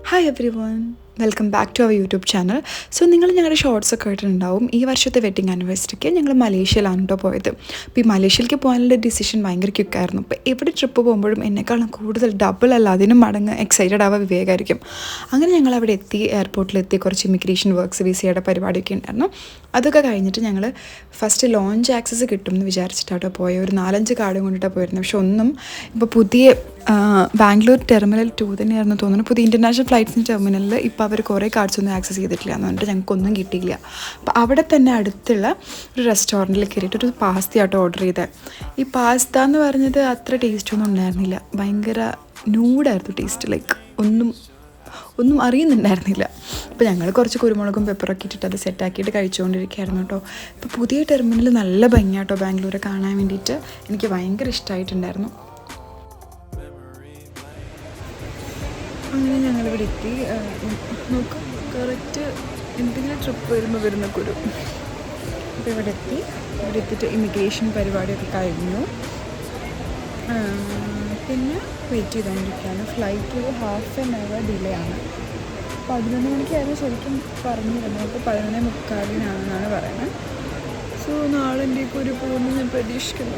Hi everyone, welcome back to our YouTube channel. So നിങ്ങൾ ഞങ്ങളുടെ shorts ഒക്കെ ആയിട്ടുണ്ടാവും. ഈ വർഷത്തെ വെഡിങ് ആനിവേഴ്സറിക്ക് ഞങ്ങൾ മലേഷ്യയിലാണ് കേട്ടോ പോയത്. അപ്പോൾ ഈ മലേഷ്യയിലേക്ക് പോകാനുള്ള ഡിസിഷൻ ഭയങ്കര ക്വിക്കായിരുന്നു. അപ്പോൾ എവിടെ ട്രിപ്പ് പോകുമ്പോഴും എന്നെക്കാളും കൂടുതൽ ഡബിൾ അല്ല അതിനും മടങ്ങ് എക്സൈറ്റഡ് ആവാൻ വിവേകമായിരിക്കും. അങ്ങനെ ഞങ്ങൾ അവിടെ എത്തി, എയർപോർട്ടിലെത്തി, കുറച്ച് ഇമിഗ്രേഷൻ വർക്ക്സ് വിസയുടെ പരിപാടിയൊക്കെ ഉണ്ടായിരുന്നു. അതൊക്കെ കഴിഞ്ഞിട്ട് ഞങ്ങൾ ഫസ്റ്റ് ലോഞ്ച് ആക്സസ് കിട്ടും എന്ന് വിചാരിച്ചിട്ടാട്ടോ പോയത്. ഒരു 4-5 കാർഡും കൊണ്ടിട്ടാണ് പോയിരുന്നത്. പക്ഷെ ഒന്നും ഇപ്പോൾ പുതിയ ബാംഗ്ലൂർ ടെർമിനൽ 2 തന്നെയായിരുന്നു തോന്നുന്നു. പുതിയ ഇൻ്റർനാഷണൽ ഫ്ലൈറ്റ്സിൻ്റെ ടെർമിനലിൽ ഇപ്പോൾ അവർ കുറേ കാർഡ്സ് ഒന്നും ആക്സസ് ചെയ്തിട്ടില്ല എന്ന് പറഞ്ഞിട്ട് ഞങ്ങൾക്കൊന്നും കിട്ടിയില്ല. അപ്പോൾ അവിടെ തന്നെ അടുത്തുള്ള ഒരു റെസ്റ്റോറൻറ്റിൽ കയറിയിട്ട് ഒരു പാസ്തയാട്ടോ ഓർഡർ ചെയ്തത്. ഈ പാസ്ത എന്ന് പറഞ്ഞത് അത്ര ടേസ്റ്റൊന്നും ഉണ്ടായിരുന്നില്ല. ഭയങ്കര ന്യൂഡായിരുന്നു ടേസ്റ്റ്. ലൈക്ക് ഒന്നും അറിയുന്നുണ്ടായിരുന്നില്ല. അപ്പോൾ ഞങ്ങൾ കുറച്ച് കുരുമുളകും പെപ്പറൊക്കെ ഇട്ടിട്ട് അത് സെറ്റാക്കിയിട്ട് കഴിച്ചുകൊണ്ടിരിക്കുകയായിരുന്നു കേട്ടോ. ഇപ്പോൾ പുതിയ ടെർമിനൽ നല്ല ഭംഗിയാട്ടോ ബാംഗ്ലൂരെ കാണാൻ വേണ്ടിയിട്ട്. എനിക്ക് ഭയങ്കര ഇഷ്ടമായിട്ടുണ്ടായിരുന്നു. അങ്ങനെ ഞങ്ങളിവിടെ എത്തി. നോക്കാം, കറക്റ്റ് എന്തെങ്കിലും ട്രിപ്പ് വരുന്ന കുരു. അപ്പോൾ ഇവിടെ എത്തിയിട്ട് ഇമിഗ്രേഷൻ പരിപാടിയൊക്കെ കഴിഞ്ഞു. പിന്നെ വെയിറ്റ് ചെയ്തുകൊണ്ടിരിക്കുകയാണ്. ഫ്ലൈറ്റ് ഒരു ഹാഫ് ആൻ അവർ ഡിലേ ആണ്. 11 മണിക്കായിരുന്നു ശരിക്കും പറഞ്ഞിരുന്നത്. അപ്പോൾ 11:45 പറയുന്നത്. സോ നാളെ എൻ്റെയൊക്കെ ഒരു പോകുന്നു ഞാൻ പ്രതീക്ഷിക്കുന്നു.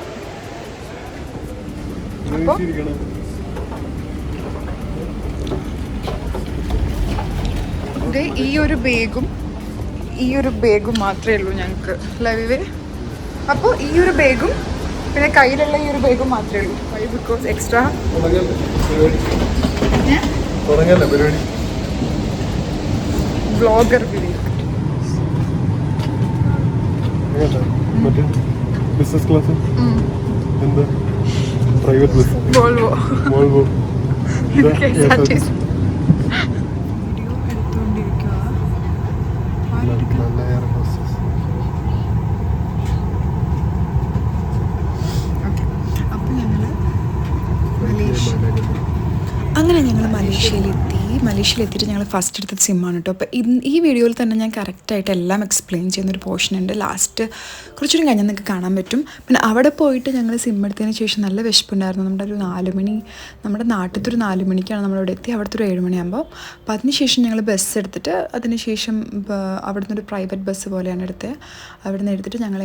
അപ്പോൾ ഇത് ഈ ഒരു ബാഗും മാത്രമേ ഉള്ളൂ ഞങ്ങൾക്ക് ലൈവേ. അപ്പോൾ ഈ ഒരു ബാഗും പിന്നെ കയ്യിലുള്ള ഈ ഒരു ബാഗും മാത്രമേ ഉള്ളൂ. Why? Because extra vlogger business class എന്താ പ്രൈവറ്റ് ബസ് വോൾവോ അങ്ങനെ ഞങ്ങൾ മലേഷ്യയിലെത്തിയിട്ട് ഞങ്ങൾ ഫസ്റ്റ് എടുത്തത് സിമ്മാണ് കേട്ടോ. അപ്പോൾ ഈ വീഡിയോയിൽ തന്നെ ഞാൻ കറക്റ്റായിട്ട് എല്ലാം എക്സ്പ്ലെയിൻ ചെയ്യുന്നൊരു പോർഷൻ ഉണ്ട്. ലാസ്റ്റ് കുറച്ചുകൂടി കഴിഞ്ഞാൽ നിങ്ങൾക്ക് കാണാൻ പറ്റും. പിന്നെ അവിടെ പോയിട്ട് ഞങ്ങൾ സിം എടുത്തതിന് ശേഷം നല്ല വിശപ്പുണ്ടായിരുന്നു. നമ്മുടെ നാട്ടിലത്തെ ഒരു 4 മണിക്കാണ് നമ്മളവിടെ എത്തി. അവിടുത്തെ ഒരു 7 മണിയാകുമ്പോൾ. അപ്പോൾ അതിനുശേഷം ഞങ്ങൾ ബസ് എടുത്തിട്ട് അതിനുശേഷം അവിടുന്ന് ഒരു പ്രൈവറ്റ് ബസ് പോലെയാണ് എടുത്തത്. അവിടെ നിന്ന് എടുത്തിട്ട് ഞങ്ങൾ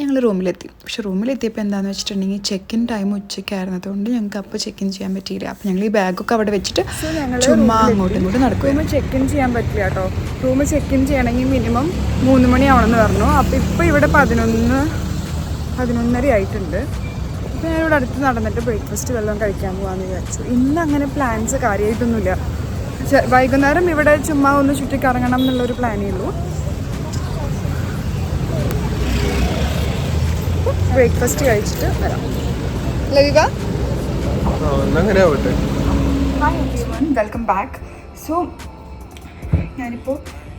ഞങ്ങൾ റൂമിലെത്തി. പക്ഷേ റൂമിലെത്തിയപ്പോൾ എന്താണെന്ന് വെച്ചിട്ടുണ്ടെങ്കിൽ ചെക്ക്-ഇൻ ടൈം ഉച്ചയ്ക്കായിരുന്നതുകൊണ്ട് ഞങ്ങൾക്ക് അപ്പോൾ ചെക്ക്-ഇൻ ചെയ്യാൻ പറ്റിയില്ല. അപ്പോൾ ഞങ്ങൾ ഈ ബാഗൊക്കെ അവിടെ വെച്ചിട്ട് ചുമ്മാ അങ്ങോട്ടും ഇങ്ങോട്ടും നടക്കും. റൂം ചെക്ക്-ഇൻ ചെയ്യാൻ പറ്റില്ല കേട്ടോ. റൂം ചെക്ക്-ഇൻ ചെയ്യണമെങ്കിൽ മിനിമം 3 മണിയാവണമെന്ന് പറഞ്ഞു. അപ്പോൾ ഇപ്പോൾ ഇവിടെ 11:30 ആയിട്ടുണ്ട്. അപ്പോൾ ഞാനിവിടെ അടുത്ത് നടന്നിട്ട് ബ്രേക്ക്ഫാസ്റ്റ് വല്ലതും കഴിക്കാൻ പോകാമെന്ന് വിചാരിച്ചു. ഇന്ന് അങ്ങനെ പ്ലാൻസ് കാര്യമായിട്ടൊന്നുമില്ല. വൈകുന്നേരം ഇവിടെ ചുമ്മാ ഒന്ന് ചുറ്റിക്കറങ്ങണം എന്നുള്ളൊരു പ്ലാനേ ഉള്ളൂ. ബ്രേക്ക്ഫാസ്റ്റ് കഴിച്ചിട്ട് വരാം. ലവിക, വെൽക്കം ബാക്ക്. സോ ഞാനിപ്പോൾ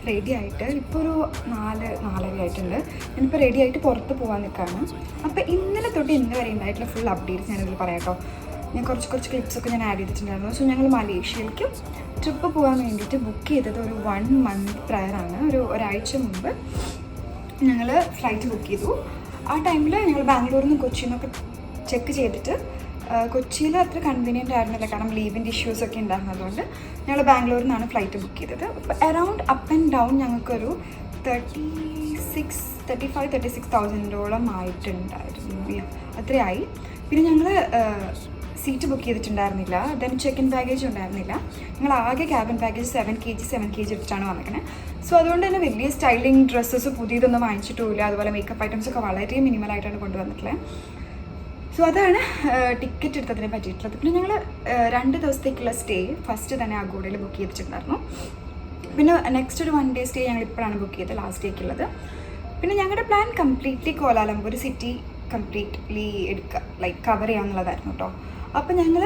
റെഡി ആയിട്ട് ഇപ്പോൾ ഒരു 4:30 ആയിട്ടുണ്ട്. ഞാനിപ്പോൾ റെഡി ആയിട്ട് പുറത്ത് പോകാൻ നിൽക്കുകയാണ്. അപ്പോൾ ഇന്നലെ തൊട്ട് ഇന്ന് വരെ ഉണ്ടായിട്ടുള്ള ഫുൾ അപ്ഡേറ്റ്സ് ഞാനിതിൽ പറയാം കേട്ടോ. ഞാൻ കുറച്ച് ക്ലിപ്സൊക്കെ ഞാൻ ആഡ് ചെയ്തിട്ടുണ്ടായിരുന്നു. സോ ഞങ്ങൾ മലേഷ്യയിലേക്ക് ട്രിപ്പ് പോകാൻ വേണ്ടിയിട്ട് ബുക്ക് ചെയ്തത് ഒരു 1 month പ്രയറാണ്. ഒരാഴ്ച മുമ്പ് ഞങ്ങൾ ഫ്ലൈറ്റ് ബുക്ക് ചെയ്തു. ആ ടൈമിൽ ഞങ്ങൾ ബാംഗ്ലൂരിൽ നിന്ന് കൊച്ചിയിൽ നിന്നൊക്കെ ചെക്ക് ചെയ്തിട്ട് കൊച്ചിയിൽ അത്ര കൺവീനിയൻ്റ് ആയിരുന്നില്ല, കാരണം ലീവിൻ്റെ ഇഷ്യൂസൊക്കെ ഉണ്ടായിരുന്നതുകൊണ്ട് ഞങ്ങൾ ബാംഗ്ലൂരിൽ നിന്നാണ് ഫ്ലൈറ്റ് ബുക്ക് ചെയ്തത്. അപ്പോൾ അറൗണ്ട് അപ്പ് ആൻഡ് ഡൗൺ ഞങ്ങൾക്കൊരു 35,000-36,000 ആയിട്ടുണ്ടായിരുന്നു. അത്രയായി. പിന്നെ ഞങ്ങൾ സീറ്റ് ബുക്ക് ചെയ്തിട്ടുണ്ടായിരുന്നില്ല. ദെൻ ചെക്ക്-ഇൻ ബാഗേജ് ഉണ്ടായിരുന്നില്ല. ഞങ്ങൾ ആകെ ക്യാബിൻ ബാഗേജ് 7 kg എടുത്തിട്ടാണ് വന്നിരിക്കുന്നത്. സോ അതുകൊണ്ട് തന്നെ വലിയ സ്റ്റൈലിംഗ് ഡ്രസ്സസ് പുതിയതൊന്നും വാങ്ങിച്ചിട്ടുമില്ല. അതുപോലെ മേക്കപ്പ് ഐറ്റംസ് ഒക്കെ വളരെ മിനിമലായിട്ടാണ് കൊണ്ടുവന്നിട്ടുള്ളത്. സോ അതാണ് ടിക്കറ്റ് എടുത്തതിനെ പറ്റിയിട്ടുള്ളത്. പിന്നെ ഞങ്ങൾ 2 ദിവസത്തേക്കുള്ള സ്റ്റേ ഫസ്റ്റ് തന്നെ അഗോഡയിൽ ബുക്ക് ചെയ്തിട്ടുണ്ടായിരുന്നു. പിന്നെ നെക്സ്റ്റ് ഒരു 1 day സ്റ്റേ ഞങ്ങൾ ഇപ്പോഴാണ് ബുക്ക് ചെയ്തത്, ലാസ്റ്റ് ഡേക്കുള്ളത്. പിന്നെ ഞങ്ങളുടെ plan completely Kuala Lumpur city completely cover ചെയ്യാമെന്നുള്ളതായിരുന്നു കേട്ടോ. അപ്പോൾ ഞങ്ങൾ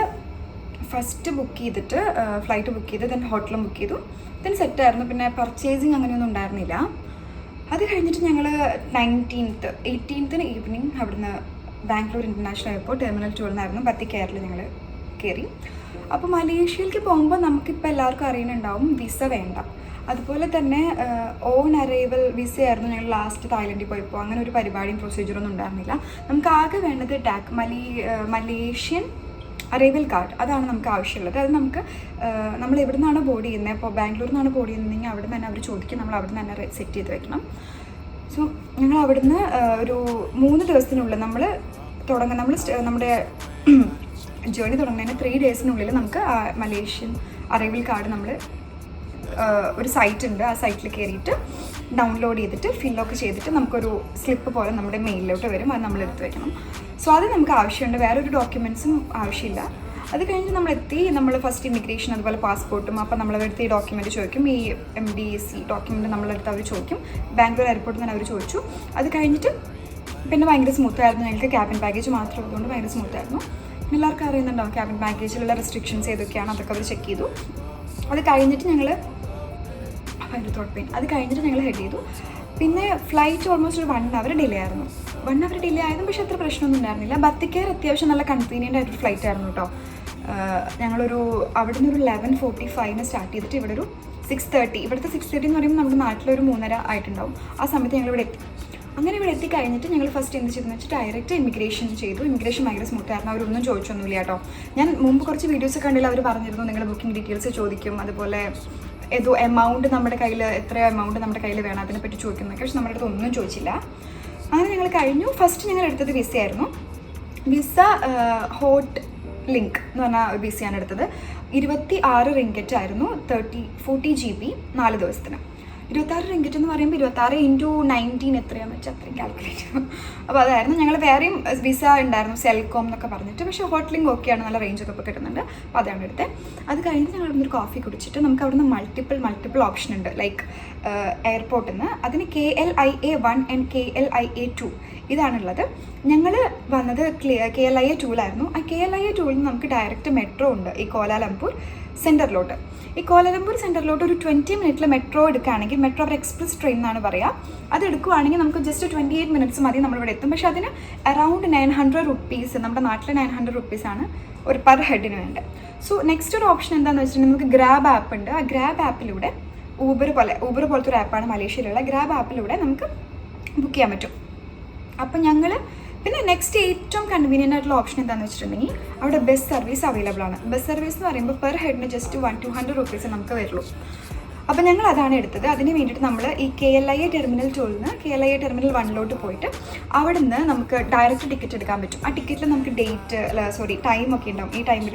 ഫസ്റ്റ് ബുക്ക് ചെയ്തിട്ട് ഫ്ലൈറ്റ് ബുക്ക് ചെയ്ത് ദെൻ ഹോട്ടലും ബുക്ക് ചെയ്തു. ദെൻ സെറ്റായിരുന്നു. പിന്നെ പർച്ചേസിങ് അങ്ങനെയൊന്നും ഉണ്ടായിരുന്നില്ല. അത് കഴിഞ്ഞിട്ട് ഞങ്ങൾ 18th ഈവനിങ് അവിടുന്ന് Bangalore international airport terminal 2 Batik എയറിൽ ഞങ്ങൾ കയറി. അപ്പോൾ മലേഷ്യയിലേക്ക് പോകുമ്പോൾ നമുക്കിപ്പോൾ എല്ലാവർക്കും അറിയുന്നുണ്ടാവും വിസ വേണ്ട. അതുപോലെ തന്നെ ഓൺ അറൈവൽ വിസയായിരുന്നു ഞങ്ങൾ ലാസ്റ്റ് തായ്ലൻഡിൽ പോയപ്പോൾ. അങ്ങനെ ഒരു പരിപാടിയും പ്രൊസീജിയറൊന്നും ഉണ്ടായിരുന്നില്ല. നമുക്ക് ആകെ വേണ്ടത് മലേഷ്യൻ അറൈവൽ കാർഡ് അതാണ് നമുക്ക് ആവശ്യമുള്ളത്. അത് നമുക്ക് നമ്മൾ എവിടെ നിന്നാണ് ബോർഡ് ചെയ്യുന്നത്, ഇപ്പോൾ ബാംഗ്ലൂരിൽ നിന്നാണ് ബോർഡ് ചെയ്യുന്നതെങ്കിൽ അവിടെ നിന്ന് തന്നെ അവർ ചോദിക്കും, നമ്മൾ അവിടെ നിന്ന് തന്നെ സെറ്റ് ചെയ്ത് വെക്കണം. സോ ഞങ്ങൾ അവിടുന്ന് ഒരു 3 ദിവസത്തിനുള്ളിൽ നമ്മുടെ ജേർണി തുടങ്ങുന്നതിന് 3 ഡേയ്സിനുള്ളിൽ നമുക്ക് മലേഷ്യൻ അറൈവൽ കാർഡ് നമ്മൾ ഒരു സൈറ്റ് ഉണ്ട്, ആ സൈറ്റിൽ കയറിയിട്ട് ഡൗൺലോഡ് ചെയ്തിട്ട് ഫില്ലൊക്കെ ചെയ്തിട്ട് നമുക്കൊരു സ്ലിപ്പ് പോലെ നമ്മുടെ മെയിലിലോട്ട് വരും. അത് നമ്മൾ എടുത്ത് വെക്കണം. സോ അത് നമുക്ക് ആവശ്യമുണ്ട്, വേറൊരു ഡോക്യുമെൻറ്റ്സും ആവശ്യമില്ല. അത് കഴിഞ്ഞ് നമ്മൾ ഫസ്റ്റ് ഇമിഗ്രേഷൻ അതുപോലെ പാസ്പോർട്ടും, അപ്പോൾ നമ്മളടുത്ത് ഈ ഡോക്യുമെൻറ്റ് ചോദിക്കും, ഈ MDC ഡോക്യുമെൻറ്റ് നമ്മളടുത്ത് അവർ ചോദിക്കും. ബാംഗ്ലൂർ എയർപോർട്ടിൽ നിന്ന് അവർ ചോദിച്ചു. അത് കഴിഞ്ഞിട്ട് പിന്നെ ഭയങ്കര സ്മൂത്തായിരുന്നു. ഞങ്ങൾക്ക് ക്യാബിൻ പാക്കേജ് മാത്രം ഉള്ളതുകൊണ്ട് ഭയങ്കര സ്മൂത്തായിരുന്നു. എല്ലാവർക്കും അറിയുന്നുണ്ടാവും ക്യാബിൻ പാക്കേജിലുള്ള റെസ്ട്രിക്ഷൻസ് ഏതൊക്കെയാണ്, അതൊക്കെ അവർ ചെക്ക് ചെയ്തു. അത് കഴിഞ്ഞിട്ട് ഞങ്ങൾ ഹെഡ് ചെയ്തു. പിന്നെ ഫ്ലൈറ്റ് ഓൾമോസ്റ്റ് ഒരു 1 hour ഡിലേ ആയിരുന്നു. 1 hour ഡിലേ ആയതും പക്ഷേ അത്ര പ്രശ്നമൊന്നും ഉണ്ടായിരുന്നില്ല. ബത്തിക്കേർ അത്യാവശ്യം നല്ല കൺവീനിയൻ്റ് ആയിട്ടൊരു ഫ്ലൈറ്റ് ആയിരുന്നു കേട്ടോ. ഞങ്ങളൊരു അവിടെ നിന്ന് ഒരു 11:45 സ്റ്റാർട്ട് ചെയ്തിട്ട് ഇവിടെ ഒരു 6:30, ഇവിടുത്തെ 6:30 എന്ന് പറയുമ്പോൾ നമ്മുടെ നാട്ടിലൊരു 3:30 ആയിട്ടുണ്ടാവും. ആ സമയത്ത് ഞങ്ങൾ ഇവിടെ എത്തി. അങ്ങനെ ഇവിടെ എത്തിക്കഴിഞ്ഞിട്ട് ഞങ്ങൾ ഫസ്റ്റ് എന്ത് ചെയ്തെന്ന് വെച്ചാൽ ഡയറക്റ്റ് ഇമിഗ്രേഷൻ ചെയ്തു. ഇമിഗ്രേഷൻ ഭയങ്കര സ്മൂത്തായിരുന്നു, അവരൊന്നും ചോദിച്ചൊന്നുമില്ല കേട്ടോ. ഞാൻ മുമ്പ് കുറച്ച് വീഡിയോസ് കണ്ടില്ല, അവർ പറഞ്ഞിരുന്നു നിങ്ങളുടെ ബുക്കിംഗ് ഡീറ്റെയിൽസ് ചോദിക്കും, അതുപോലെ ഏതോ എമൗണ്ട് നമ്മുടെ കയ്യിൽ എത്ര എമൗണ്ട് നമ്മുടെ കയ്യിൽ വേണം അതിനെപ്പറ്റി ചോദിക്കുന്നതൊക്കെ. പക്ഷെ നമ്മുടെ അടുത്ത് ഒന്നും ചോദിച്ചില്ല. അങ്ങനെ ഞങ്ങൾ കഴിഞ്ഞു. ഫസ്റ്റ് ഞങ്ങൾ എടുത്തത് വിസ ആയിരുന്നു. വിസ ഹോട്ട് ലിങ്ക് എന്ന് പറഞ്ഞ വിസയാണ് എടുത്തത്. 26 റിങ്കറ്റ് ആയിരുന്നു. 40 GB 4 ദിവസത്തിന്. 26 റിങ്കറ്റ് എന്ന് പറയുമ്പോൾ 26 × 19 എത്രയാണെന്ന് വെച്ചാൽ അത്രയും കാൽക്കുലേറ്റ് ചെയ്യും. അപ്പോൾ അതായിരുന്നു. ഞങ്ങൾ വേറെയും വിസ ഉണ്ടായിരുന്നു, സെൽകോം എന്നൊക്കെ പറഞ്ഞിട്ട്. പക്ഷേ ഹോട്ട് ലിങ്ക് ഓക്കെയാണ്, നല്ല റേഞ്ചൊക്കെ ഇപ്പോൾ കിട്ടുന്നുണ്ട്. അപ്പോൾ അതാണ് എടുത്തത്. അത് കഴിഞ്ഞ് ഞങ്ങൾ ഒരു കോഫി കുടിച്ചിട്ട് നമുക്ക് അവിടുന്ന് മൾട്ടിപ്പിൾ ഓപ്ഷൻ ഉണ്ട്. ലൈക്ക് എയർപോർട്ടിൽ നിന്ന് അതിന് KLIA 1 and KLIA 2 ഇതാണുള്ളത്. ഞങ്ങൾ വന്നത് KLIA 2ലായിരുന്നു. ആ KLIA 2ൽ നിന്ന് നമുക്ക് ഡയറക്റ്റ് മെട്രോ ഉണ്ട് ഈ കോലാലംപൂർ സെൻറ്ററിലോട്ട്. ഈ കോലാലംപൂർ സെൻറ്ററിലോട്ട് ഒരു 20 മിനിറ്റിൽ മെട്രോ എടുക്കുകയാണെങ്കിൽ, മെട്രോ എക്സ്പ്രസ് ട്രെയിൻ എന്നാണ് പറയുക, അത് എടുക്കുകയാണെങ്കിൽ നമുക്ക് ജസ്റ്റ് 28 മിനിറ്റ്സ് മതി നമ്മളിവിടെ എത്തും. പക്ഷേ അതിന് അറൗണ്ട് 900 rupees, നമ്മുടെ നാട്ടിൽ 900 rupees ആണ് ഒരു പെർ ഹെഡിന് വേണ്ടത്. സോ നെക്സ്റ്റ് ഒരു ഓപ്ഷൻ എന്താണെന്ന് വെച്ചിട്ടുണ്ടെങ്കിൽ നമുക്ക് ഗ്രാബ് ആപ്പ് ഉണ്ട്. ആ ഗ്രാബ് ആപ്പിലൂടെ ഊബർ പോലത്തെ ഒരു ആപ്പാണ് മലേഷ്യയിലുള്ള. ഗ്രാബ് ആപ്പിലൂടെ നമുക്ക് ബുക്ക് ചെയ്യാൻ പറ്റും. അപ്പം ഞങ്ങൾ പിന്നെ നെക്സ്റ്റ് ഏറ്റവും കൺവീനിയൻ്റ് ആയിട്ടുള്ള ഓപ്ഷൻ എന്താണെന്ന് വെച്ചിട്ടുണ്ടെങ്കിൽ അവിടെ ബസ് സർവീസ് അവൈലബിൾ ആണ്. ബസ് സർവീസ് എന്ന് പറയുമ്പോൾ പെർ ഹെഡിന് ജസ്റ്റ് 100-200 rupees നമുക്ക് വരുള്ളൂ. അപ്പോൾ ഞങ്ങൾ അതാണ് എടുത്തത്. അതിന് വേണ്ടിയിട്ട് നമ്മൾ ഈ KLIA ടെർമിനൽ 2ൽ നിന്ന് KLIA ടെർമിനൽ 1ലോട്ട് പോയിട്ട് അവിടെ നിന്ന് നമുക്ക് ഡയറക്റ്റ് ടിക്കറ്റ് എടുക്കാൻ പറ്റും. ആ ടിക്കറ്റിൽ നമുക്ക് ടൈം ഒക്കെ ഉണ്ടാവും. ഈ ടൈമിൽ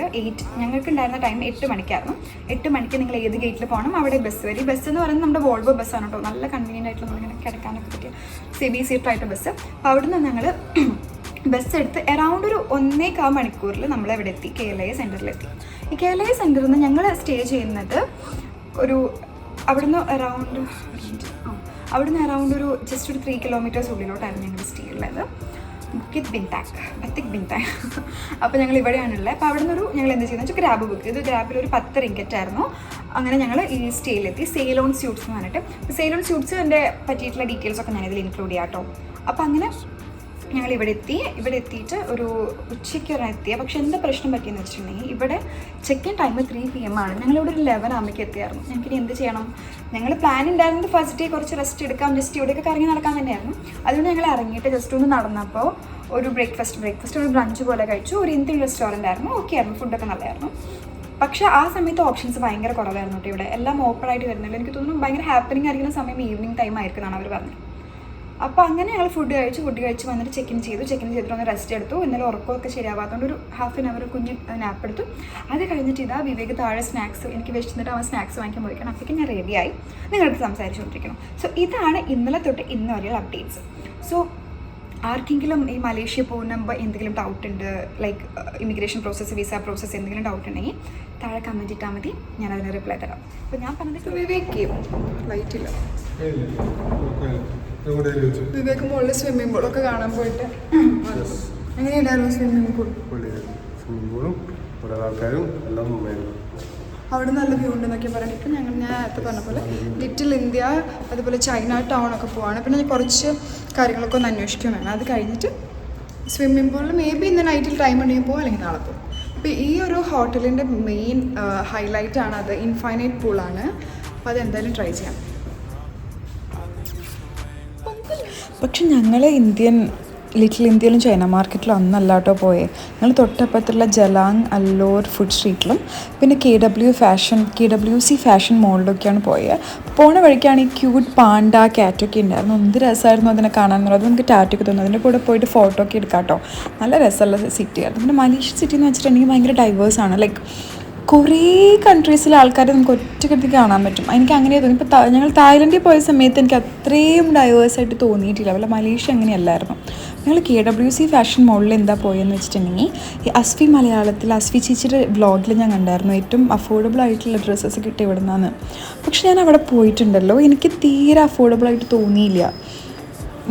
ഞങ്ങൾക്ക് ഉണ്ടായിരുന്ന ടൈം 8 മണിക്കായിരുന്നു. 8 മണിക്ക് നിങ്ങൾ ഏത് ഗേറ്റിൽ പോകണം അവിടെ ബസ് വരും. ബസ് എന്ന് പറയുന്നത് നമ്മുടെ വോൾവോ ബസ്സാണ് കേട്ടോ. നല്ല കൺവീനിയൻ്റ് ആയിട്ടുള്ള നമ്മളിങ്ങനെ കിടക്കാനൊക്കെ പറ്റിയ CB സീറ്റായിട്ട് ബസ്. അപ്പോൾ അവിടെ നിന്ന് ഞങ്ങൾ ബസ് എടുത്ത് അറൗണ്ട് ഒരു 1.25 മണിക്കൂറിൽ നമ്മളെവിടെ എത്തി, KLIA സെൻറ്ററിലെത്തി. ഈ KLIA സെൻറ്ററിൽ നിന്ന് ഞങ്ങൾ സ്റ്റേ ചെയ്യുന്നത് അവിടുന്ന് അറൗണ്ട് ഒരു ജസ്റ്റ് ഒരു 3 kilometers ഉള്ളിലോട്ടായിരുന്നു ഞങ്ങൾ സ്റ്റേ ഉള്ളത്. ബത്തിക് ബിൻതാങ്. അപ്പോൾ ഞങ്ങൾ ഇവിടെയാണുള്ളത്. അപ്പോൾ അവിടെ നിന്നൊരു ഞങ്ങൾ എന്ത് ചെയ്യുന്നത് വെച്ചാൽ ഗ്രാബ് ബുക്ക് ചെയ്തു. ഗ്രാബിൽ ഒരു 10 റിങ്കറ്റ് ആയിരുന്നു. അങ്ങനെ ഞങ്ങൾ ഈ സ്റ്റേയിലെത്തി. സെയിലോൺ സ്യൂട്ട്സ് എന്ന് പറഞ്ഞിട്ട്, സെയിലോൺ സ്യൂട്ട്സിൻ്റെ പറ്റിയിട്ടുള്ള ഡീറ്റെയിൽസൊക്കെ ഞാനിതിൽ ഇൻക്ലൂഡ് ചെയ്യാം കേട്ടോ. അപ്പോൾ അങ്ങനെ ഞങ്ങൾ ഇവിടെ എത്തിയിട്ട് ഒരു ഉച്ചയ്ക്ക് എത്തിയ. പക്ഷെ എന്താ പ്രശ്നം പറ്റിയെന്ന് വെച്ചിട്ടുണ്ടെങ്കിൽ ഇവിടെ ചെക്ക് ഇൻ ടൈം 3 PM ആണ്. ഞങ്ങളിവിടെ ഒരു 11 ആകുമ്പോഴേക്ക് എത്തിയായിരുന്നു. ഞങ്ങൾക്കിനി എന്ത് ചെയ്യണം, ഞങ്ങൾ പ്ലാൻ ഉണ്ടായിരുന്നത് ഫസ്റ്റ് ഡേ കുറച്ച് റെസ്റ്റ് എടുക്കാം, ജസ്റ്റ് ഇവിടെയൊക്കെ കറങ്ങി നടക്കാൻ തന്നെയായിരുന്നു. അതുകൊണ്ട് ഞങ്ങൾ ഇറങ്ങിയിട്ട് ജസ്റ്റ് ഒന്ന് നടന്നപ്പോൾ ഒരു ബ്രേക്ക്ഫാസ്റ്റ് ഒരു ബ്രഞ്ച് പോലെ കഴിച്ചു. ഒരു ഇന്ത്യൻ റെസ്റ്റോറൻ്റ് ആയിരുന്നു. ഓക്കെ ആയിരുന്നു, ഫുഡൊക്കെ നല്ലതായിരുന്നു. പക്ഷേ ആ സമയത്ത് ഓപ്ഷൻസ് ഭയങ്കര കുറവായിരുന്നു കേട്ടോ. ഇവിടെ എല്ലാം ഓപ്പൺ ആയിട്ട് വരുന്നില്ല. എനിക്ക് തോന്നുന്നു ഭയങ്കര ഹാപ്പനിങ് ആയിരിക്കുന്ന സമയം ഈവനിങ് ടൈം ആയിരിക്കും എന്നാണ് അവർ പറഞ്ഞത്. അപ്പോൾ അങ്ങനെ ഞങ്ങൾ ഫുഡ് കഴിച്ച് വന്നിട്ട് ചെക്ക് ഇൻ ചെയ്തിട്ട് ഒന്ന് റെസ്റ്റ് എടുത്തു. ഇന്നലെ ഉറക്കമൊക്കെ ശരിയാവാത്തതുകൊണ്ട് ഒരു ½ an hour കുഞ്ഞ് നാപ്പ് എടുത്തു. അത് കഴിഞ്ഞിട്ട് ഇതാ വിവേക് താഴെ സ്നാക്സ്, എനിക്ക് വിശന്നിട്ട് അവൻ സ്നാക്സ് വാങ്ങിക്കാൻ പോയിക്കണം. അപ്പോഴേക്കും ഞാൻ റെഡിയായി നിങ്ങളടുത്ത് സംസാരിച്ചുകൊണ്ടിരിക്കണം. സോ ഇതാണ് ഇന്നലെ തൊട്ട് ഇന്ന് വരെയുള്ള അപ്ഡേറ്റ്സ്. സോ ആർക്കെങ്കിലും ഈ മലേഷ്യ പോകുമ്പോൾ എന്തെങ്കിലും ഡൗട്ട് ഉണ്ട്, like immigration process, visa process എന്തെങ്കിലും ഡൗട്ട് ഉണ്ടെങ്കിൽ താഴെ കമൻറ്റ് ഇട്ടാൽ മതി, ഞാൻ അതിന് റിപ്ലൈ തരാം. അപ്പോൾ ഞാൻ പറഞ്ഞത് വിവേക്ക് ലൈറ്റില്ല, വിവേക്ക് മുകളിൽ സ്വിമ്മിംഗ് പൂളൊക്കെ കാണാൻ പോയിട്ട് എങ്ങനെയുണ്ടായിരുന്നു സ്വിമ്മിംഗ് പൂളും കുറേ ആൾക്കാരും എല്ലാം നന്നായിരുന്നു. അവിടെ നല്ല വ്യൂ ഉണ്ടെന്നൊക്കെ പറയുന്നത്. ഇപ്പം ഞാൻ നേരത്തെ പറഞ്ഞ പോലെ ലിറ്റിൽ ഇന്ത്യ, അതുപോലെ ചൈന ടൗൺ ഒക്കെ പോവാണ്. പിന്നെ കുറച്ച് കാര്യങ്ങളൊക്കെ ഒന്ന് അന്വേഷിക്കുകയും വേണം. അത് കഴിഞ്ഞിട്ട് സ്വിമ്മിംഗ് പൂളിൽ മേ ബി ഇന്ന് നൈറ്റിൽ ടൈം ഉണ്ടെങ്കിൽ പോകും, അല്ലെങ്കിൽ നാളെ പോകും. അപ്പോൾ ഈ ഒരു ഹോട്ടലിൻ്റെ മെയിൻ ഹൈലൈറ്റാണ് അത്, ഇൻഫൈനൈറ്റ് പൂളാണ്. അപ്പോൾ അതെന്തായാലും ട്രൈ ചെയ്യാം. പക്ഷെ ഞങ്ങൾ ഇന്ത്യൻ ലിറ്റിൽ ഇന്ത്യയിലും ചൈന മാർക്കറ്റിലും അന്നല്ല കേട്ടോ പോയേ. ഞങ്ങൾ തൊട്ടപ്പുറത്തുള്ള ജലാങ് അല്ലോർ ഫുഡ് സ്ട്രീറ്റിലും പിന്നെ KWC ഫാഷൻ മോളിലൊക്കെയാണ് പോയത്. പോണ വഴിക്കാണ് ഈ ക്യൂട്ട് പാണ്ട ക്യാറ്റൊക്കെ ഉണ്ടായിരുന്നു. എന്ത് രസമായിരുന്നു അതിനെ കാണാമെന്നുള്ളത്. നമുക്ക് ടാറ്റൊക്കെ തോന്നുന്നു. അതിൻ്റെ കൂടെ പോയിട്ട് ഫോട്ടോ ഒക്കെ എടുക്കാം കേട്ടോ. നല്ല രസമുള്ള സിറ്റി ആയിരുന്നു. പിന്നെ മലേഷ്യ സിറ്റി എന്ന് വെച്ചിട്ടുണ്ടെങ്കിൽ ഭയങ്കര ഡൈവേഴ്സാണ്. ലൈക്ക് കുറേ കൺട്രീസിലെ ആൾക്കാരെ നമുക്ക് ഒറ്റക്കെടുത്ത് കാണാൻ പറ്റും. എനിക്ക് അങ്ങനെ തോന്നി. ഇപ്പോൾ ഞങ്ങൾ തായ്ലൻഡിൽ പോയ സമയത്ത് എനിക്ക് അത്രയും ഡൈവേഴ്സായിട്ട് തോന്നിയിട്ടില്ല. വല്ല മലേഷ്യ അങ്ങനെയല്ലായിരുന്നു. ഞങ്ങൾ KWC ഫാഷൻ മോളിൽ എന്താ പോയെന്ന് വെച്ചിട്ടുണ്ടെങ്കിൽ ഈ അസ്ഫി മലയാളത്തിൽ അസ്ഫി ചേച്ചിയുടെ വ്ളോഗിൽ ഞാൻ കണ്ടായിരുന്നു ഏറ്റവും അഫോർഡബിൾ ആയിട്ടുള്ള ഡ്രസ്സസ് കിട്ടി ഇവിടെ നിന്നാണ്. പക്ഷെ ഞാൻ അവിടെ പോയിട്ടുണ്ടല്ലോ, എനിക്ക് തീരെ അഫോർഡബിളായിട്ട് തോന്നിയില്ല.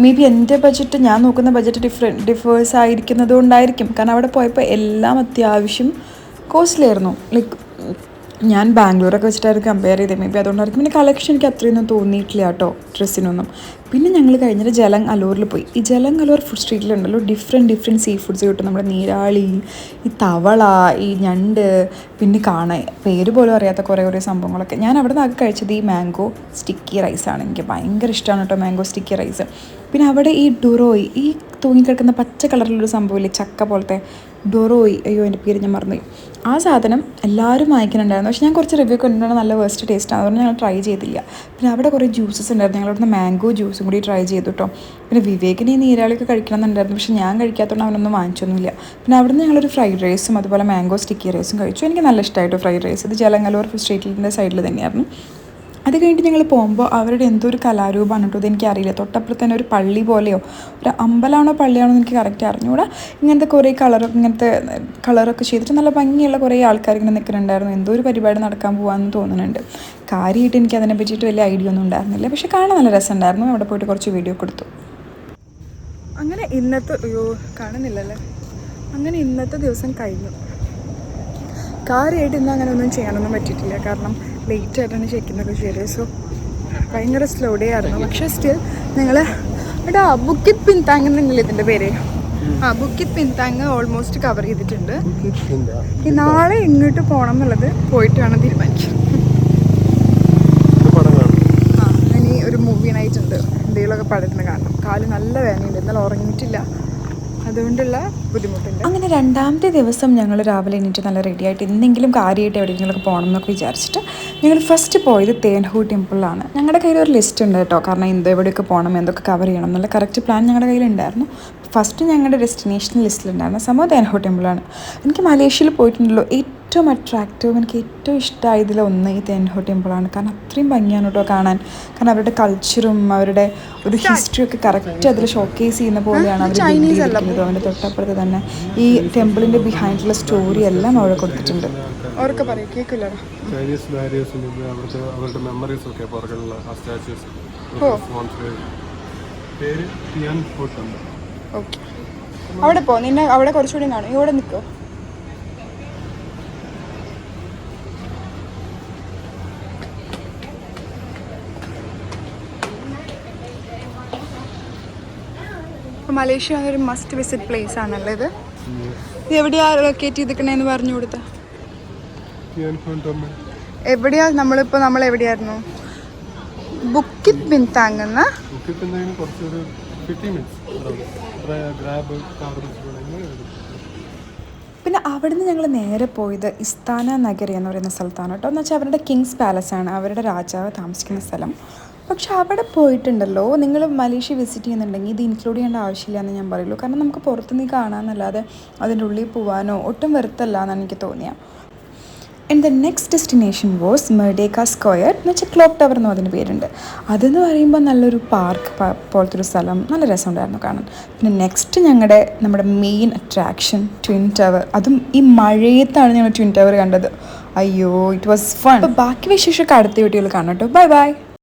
മേ ബി എൻ്റെ ബഡ്ജറ്റ്, ഞാൻ നോക്കുന്ന ബഡ്ജറ്റ് ഡിഫേഴ്സ് ആയിരിക്കുന്നത് കൊണ്ടായിരിക്കും. കാരണം അവിടെ പോയപ്പോൾ എല്ലാം അത്യാവശ്യം കോസ്റ്റ്ലി ആയിരുന്നു. ലൈക്ക് ഞാൻ ബാംഗ്ലൂരൊക്കെ വെച്ചിട്ടായിരുന്നു കമ്പയർ ചെയ്തത്. മേ ബി അതുകൊണ്ടായിരിക്കും. പിന്നെ കളക്ഷൻ എനിക്ക് അത്രയൊന്നും തോന്നിയിട്ടില്ല കേട്ടോ ഡ്രസ്സിനൊന്നും. പിന്നെ ഞങ്ങൾ കഴിഞ്ഞിട്ട് ജലങ് അലോറിൽ പോയി. ഈ ജലങ് അലോർ ഫുഡ് സ്ട്രീറ്റിലുണ്ടല്ലോ ഡിഫറെൻറ്റ് സീ ഫുഡ്സ് കിട്ടും. നമ്മുടെ നീരാളി, ഈ തവള, ഈ ഞണ്ട്, പിന്നെ കാണാൻ പേര് പോലും അറിയാത്ത കുറേ സംഭവങ്ങളൊക്കെ. ഞാൻ അവിടെ നിന്ന് ആകെ കഴിച്ചത് ഈ മാംഗോ സ്റ്റിക്കി റൈസാണ്. എനിക്ക് ഭയങ്കര ഇഷ്ടമാണ് കേട്ടോ മാംഗോ സ്റ്റിക്കി റൈസ്. പിന്നെ അവിടെ ഈ ഡുറോയ്, ഈ തൂങ്ങിക്കിടക്കുന്ന പച്ച കളറിലൊരു സംഭവമില്ലേ, ചക്ക പോലത്തെ ഡൊറോയ്, അയ്യോ എൻ്റെ പേര് ഞാൻ മറന്നുപോയി. ആ സാധനം എല്ലാവരും വാങ്ങിക്കുന്നുണ്ടായിരുന്നു. പക്ഷേ ഞാൻ കുറച്ച് റിവ്യൂ കണ്ടിട്ടാണ് നല്ല വേസ്റ്റ് ടേസ്റ്റാണ്. അതുകൊണ്ട് ഞങ്ങൾ ട്രൈ ചെയ്തില്ല. പിന്നെ അവിടെ കുറേ ജ്യൂസസ് ഉണ്ടായിരുന്നു. ഞങ്ങളവിടുന്ന് മാംഗോ ജ്യൂസും കൂടി ട്രൈ ചെയ്തു കേട്ടോ. പിന്നെ വിവേകിന് ഈ നീരാളിയൊക്കെ കഴിക്കണമെന്നുണ്ടായിരുന്നു. പക്ഷേ ഞാൻ കഴിക്കാത്തതുകൊണ്ട് അവനൊന്നും വാങ്ങിച്ചൊന്നുമില്ല. പിന്നെ അവിടുന്ന് ഞങ്ങളൊരു ഫ്രൈഡ് റൈസും അതുപോലെ മാംഗോ സ്റ്റിക്കി റൈസും കഴിച്ചു. എനിക്ക് നല്ല ഇഷ്ടമായിട്ടോ ഫ്രൈഡ് റൈസ്. ഇത് ജലങ് അലോർ സ്ട്രീറ്റിൻ്റെ സൈഡിൽ തന്നെയായിരുന്നു. അത് കഴിഞ്ഞിട്ട് ഞങ്ങൾ പോകുമ്പോൾ അവരുടെ എന്തോ ഒരു കലാരൂപമാണ് കേട്ടോ. ഇതെനിക്കറിയില്ല. തൊട്ടപ്പുറത്ത് തന്നെ ഒരു പള്ളി പോലെയോ ഒരു അമ്പലമാണോ പള്ളിയാണോ എന്ന് എനിക്ക് കറക്റ്റ് അറിഞ്ഞുകൂടാ. ഇങ്ങനത്തെ കുറേ കളറൊക്കെ ചെയ്തിട്ട് നല്ല ഭംഗിയുള്ള കുറേ ആൾക്കാർ ഇങ്ങനെ നിൽക്കുന്നുണ്ടായിരുന്നു. എന്തോ ഒരു പരിപാടി നടക്കാൻ പോകാമെന്ന് തോന്നുന്നുണ്ട്. കാര്യമായിട്ട് എനിക്ക് അതിനെ പറ്റിയിട്ട് വലിയ ഐഡിയ ഒന്നും ഉണ്ടായിരുന്നില്ല. പക്ഷേ കാണാൻ നല്ല രസമുണ്ടായിരുന്നു. അവിടെ പോയിട്ട് കുറച്ച് വീഡിയോ കൊടുത്തു. അങ്ങനെ ഇന്നത്തെ ദിവസം കഴിഞ്ഞു. കാര്യമായിട്ട് ഇന്ന് അങ്ങനെ ഒന്നും ചെയ്യാനൊന്നും പറ്റിയിട്ടില്ല. കാരണം ലേറ്റ് ആയിട്ടാണ് ചെക്കുന്നൊക്കെ ചെയ്തത്. സോ ഭയങ്കര സ്ലോ ഡേ ആയിരുന്നു. പക്ഷേ സ്റ്റിൽ ഞങ്ങൾ ബുക്കിറ്റ് പിൻതാങ് എന്നല്ലേ ഇതിൻ്റെ പേര്? ബുക്കിറ്റ് പിൻതാങ് ഓൾമോസ്റ്റ് കവർ ചെയ്തിട്ടുണ്ട്. ഈ നാളെ ഇങ്ങോട്ട് പോകണം എന്നുള്ളത് പോയിട്ട് വേണം തീരുമാനിക്കാം. ഇനി ഒരു മൂവി നൈറ്റ് ഉണ്ട്. എന്തെങ്കിലുമൊക്കെ പടത്തിന് കാണണം. കാല് നല്ല വേദനയുണ്ട്. എന്നാൽ ഉറങ്ങിയിട്ടില്ല. അതുകൊണ്ടുള്ള ബുദ്ധിമുട്ടുണ്ട്. അങ്ങനെ രണ്ടാമത്തെ ദിവസം ഞങ്ങൾ രാവിലെ എണീറ്റ് നല്ല റെഡിയായിട്ട് എന്തെങ്കിലും കാര്യമായിട്ട് എവിടെയെങ്കിലുമൊക്കെ പോകണം എന്നൊക്കെ വിചാരിച്ചിട്ട് ഞങ്ങൾ ഫസ്റ്റ് പോയത് തേൻഹു ടെമ്പിളിലാണ്. ഞങ്ങളുടെ കയ്യിൽ ഒരു ലിസ്റ്റ് ഉണ്ട് കേട്ടോ. കാരണം എവിടെയൊക്കെ പോകണം, എന്തൊക്കെ കവർ ചെയ്യണം എന്നുള്ള കറക്റ്റ് പ്ലാൻ ഞങ്ങളുടെ കയ്യിലുണ്ടായിരുന്നു. ഫസ്റ്റ് ഞങ്ങളുടെ ഡെസ്റ്റിനേഷൻ ലിസ്റ്റിലുണ്ടായിരുന്ന സംഭവം തേൻഹു ടെമ്പിളാണ്. എനിക്ക് മലേഷ്യയിൽ പോയിട്ടുണ്ടല്ലോ ഏറ്റവും അട്രാക്റ്റീവ്, എനിക്ക് ഏറ്റവും ഇഷ്ടമായതിലൊന്ന് ഈ തേൻഹു ടെമ്പിളാണ്. കാരണം അത്രയും ഭംഗിയാണ് കേട്ടോ കാണാൻ. കാരണം അവരുടെ കൾച്ചറും അവരുടെ ഒരു ഹിസ്റ്ററി ഒക്കെ കറക്റ്റ് അതിൽ ഷോക്കേസ് ചെയ്യുന്ന പോലെയാണ് അവർ ചെയ്തിരിക്കുന്നത്. അവൻ്റെ തൊട്ടപ്പുറത്ത് തന്നെ ഈ ടെമ്പിളിൻ്റെ ബിഹൈൻഡുള്ള സ്റ്റോറി എല്ലാം അവിടെ കൊടുത്തിട്ടുണ്ട്. അവർക്ക് പറയാം കേൾക്കില്ല. ചൈനീസ് ബാരിയേഴ്സിൻ്റെ അവരുടെ മെമ്മറീസ് ഒക്കെ പുറകിലുള്ള ആ സ്റ്റാച്യൂസ്. പേര് ടിയാൻ ഫോർട്ട് ഉണ്ട്. ഓക്കെ, അവിടെ പോ. നിന്നെ അവിടെ കുറച്ചുകൂടി കാണും. ഇവിടെ നിൽക്കോ. മലേഷ്യ ഒരു മസ്റ്റ് വിസിറ്റ് പ്ലേസ് ആണല്ലോ ഇത്. ഇത് എവിടെയാ ലൊക്കേറ്റ് ചെയ്തിരിക്കണേന്ന് പറഞ്ഞു കൊടുത്ത? എവിടെയാ നമ്മൾ എവിടെയായിരുന്നു? ബുക്കിറ്റ് പിൻതാങ് എന്ന. പിന്നെ അവിടുന്ന് ഞങ്ങൾ നേരെ പോയത് ഇസ്താന നഗരി എന്ന് പറയുന്ന സ്ഥലത്താണ് കേട്ടോ. എന്ന് വെച്ചാൽ അവരുടെ കിങ്സ് പാലസ് ആണ്, അവരുടെ രാജാവ് താമസിക്കുന്ന സ്ഥലം. പക്ഷെ അവിടെ പോയിട്ടുണ്ടല്ലോ, നിങ്ങൾ മലേഷ്യ വിസിറ്റ് ചെയ്യുന്നുണ്ടെങ്കിൽ ഇത് ഇൻക്ലൂഡ് ചെയ്യേണ്ട ആവശ്യമില്ല എന്ന് ഞാൻ പറയുള്ളൂ. കാരണം നമുക്ക് പുറത്തുനിന്ന് കാണാമെന്നല്ലാതെ അതിൻ്റെ ഉള്ളിൽ പോകാനോ ഒട്ടും വെറുത്തല്ല എന്നാണ് എനിക്ക് തോന്നിയത്. And the next destination was Merdeka square എന്ന് വെച്ചാൽ ക്ലോക്ക് ടവർ എന്നും അതിന് പേരുണ്ട്. അതെന്ന് പറയുമ്പോൾ നല്ലൊരു പാർക്ക് പോലത്തെ ഒരു സ്ഥലം, നല്ല രസമുണ്ടായിരുന്നു കാണാൻ. പിന്നെ നെക്സ്റ്റ് നമ്മുടെ മെയിൻ അട്രാക്ഷൻ ട്വിൻ ടവർ. അതും ഈ മഴയത്താണ് ഞങ്ങൾ ട്വിൻ ടവർ കണ്ടത്. അയ്യോ, ഇറ്റ് വാസ് ഫൺ. അപ്പോൾ ബാക്കി വിശേഷമൊക്കെ അടുത്ത വീഡിയോയിൽ കാണാം കേട്ടോ. Bye bye.